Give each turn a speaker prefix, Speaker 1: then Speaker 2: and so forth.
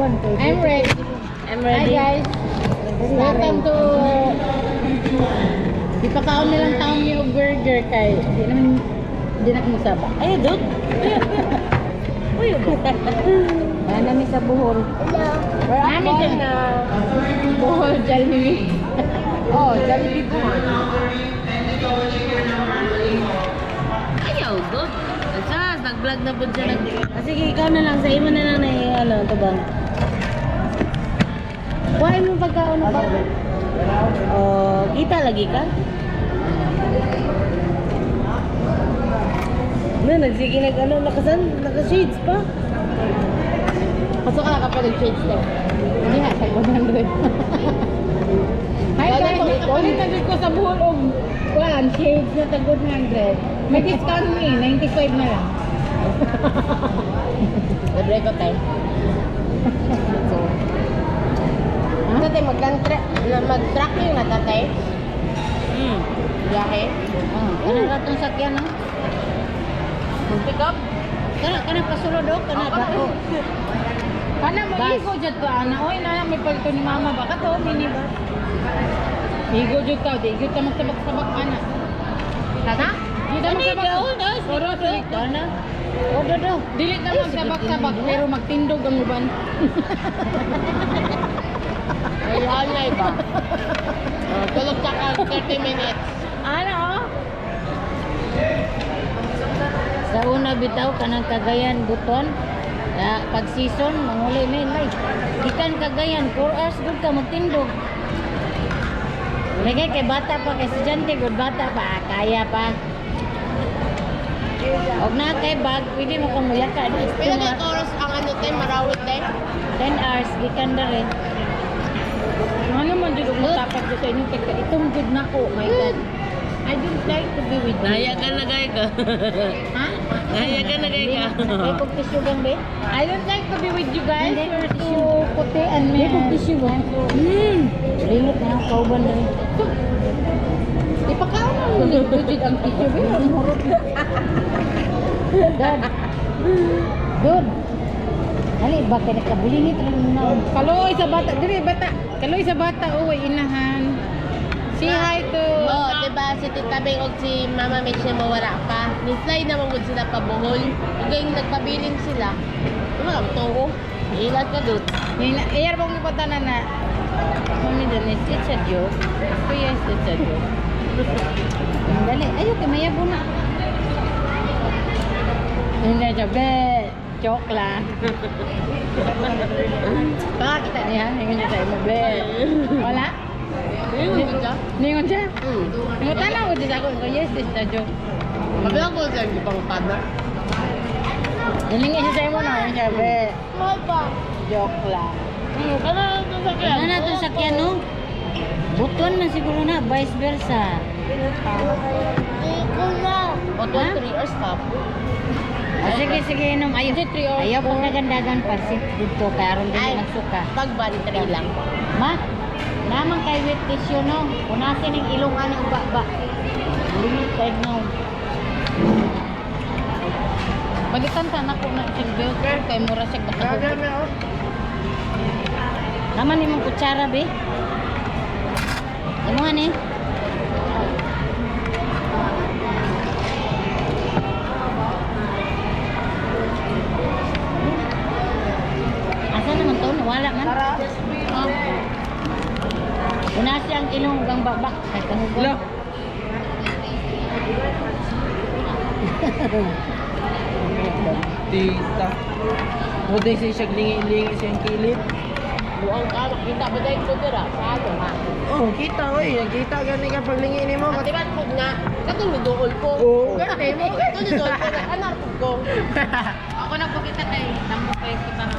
Speaker 1: I'm ready.
Speaker 2: I'm ready.
Speaker 1: Hi guys. Welcome to ipakaon na lang taong yung burger kay di na ko masaba.
Speaker 2: Ay, dud. Uy,
Speaker 1: Ano ni sa buhol?
Speaker 2: Hello.
Speaker 1: Nami dyan na buhol Jollibee. Oh, Jollibee buhol.
Speaker 2: ayaw, dud. Asas, nag-vlog na po siya. Sige, ikaw na lang. Sa imo na lang na ano, ito bang.
Speaker 1: Kuhain mo pagkaon na ba?
Speaker 2: Oh, kita lagi ka? Nagsige nag-ano, naka-shades pa.
Speaker 1: Pasok ka na kapag nag-shades lang. Hindi ha, tag 100. Hi guys, nakapalitan ko sa buhol og kuhaan, shades na tag 100. May discount ni, 95 na lang.
Speaker 2: Libre ko tayo.
Speaker 1: Tatay, mag-tracking na tatay. Biyahe.
Speaker 2: Ano na itong sakyan, no?
Speaker 1: Mag-pick up.
Speaker 2: Kana pasulod, oh. Kana dako.
Speaker 1: Kana mo
Speaker 2: Bus.
Speaker 1: igo jud to ana. Oy na may palito ni mama ba kato mini ba? Igo jud ka, di jud ka magsabak-sabak ana. Kana? Di na magsabak. Oro dili
Speaker 2: Kana? Oh, do.
Speaker 1: Dili na magsabak-sabak pero magtindog ang uban.
Speaker 2: Ay, halay ba? Tulog ka 30 minutes.
Speaker 1: Ano?
Speaker 2: Sa una bitaw kanang Cagayan buton. Pag season manguli na ilay. Gikan Cagayan 4 hours gud ka magtindog. Lagi kay bata pa kay estudyante gud bata pa kaya pa. Og na kay bag pwede mo kang muyaka.
Speaker 1: Pila na oras ang ano tay marawit tay?
Speaker 2: 10 hours gikan dere.
Speaker 1: Ano man jud mo tapak jud sa inyo kay itong jud nako, my god. I don't like to be with you.
Speaker 2: Naya ka na gay ka.
Speaker 1: Ha?
Speaker 2: Naya ka na gay ka.
Speaker 1: May kog tissue gang be? I don't like to be with you guys.
Speaker 2: Hindi,
Speaker 1: You're
Speaker 2: tissue.
Speaker 1: too puti and
Speaker 2: May kog tissue ba? Limot na ang kauban dere.
Speaker 1: Ipakaon mo ni Bujid ang tissue be. Ang murot.
Speaker 2: Dad. Dad. Dali ba kay nakabuli ni tren na.
Speaker 1: Kaloy sa bata, dire bata. Kaloy sa bata, uy inahan. Say hi to.
Speaker 2: Oh, diba si Tita Beng og si Mama Mitch mo wala pa. Mislay naman gud sila pabuhol. Ugay nagpabilin sila. Wala ka to. Ilat ka dut.
Speaker 1: Iyar bang ipatanan na.
Speaker 2: Mami Dennis, it's a joke.
Speaker 1: Oh yes, it's a joke.
Speaker 2: Dali, ayo kay mayabo na.
Speaker 1: Hindi siya, be. Joke lang. Baka kita niya, hindi niya tayo mo, be. Wala? Ningon siya? Ningon tanaw ko din ako. Yes, it's a joke.
Speaker 2: Kabilang ko sa hindi pang partner.
Speaker 1: Nilingin siya sa'yo mo na. Siya, be. Joke lang.
Speaker 2: Ano na itong sakyan, no? Buton man siguro na, vice versa. O, 3 hours ka. Sige, inom. Ayaw pang kagandagan pa. Sit dito, karon din magsuka.
Speaker 1: Pagbali, 3 lang.
Speaker 2: Ma, naman kay wet tissue, no? Punasin ang ilungan ng baba. Limited, no?
Speaker 1: Balikan ta na ko na silver kay mura siya baka.
Speaker 2: Naman ni mong kutsara, be. Imuhan, eh. Asa naman to? Nawala man. Oh. Punasi ang ilong hanggang babak. Kay kanubo.
Speaker 1: Lo.
Speaker 3: Tita. Huwag siya siya lingi-lingi siyang kilid.
Speaker 2: Buang ka, makita ba dahil ko dira? Sa ato, ha?
Speaker 3: Oh, kita oy. Nakita gani ka pag lingi ni mo.
Speaker 2: Katibat po nga. Katong nidool ko.
Speaker 3: Oo.
Speaker 2: Pero mo. Ito nidool ko. Anak ko.
Speaker 1: Ako na po kita kay namo kay kita.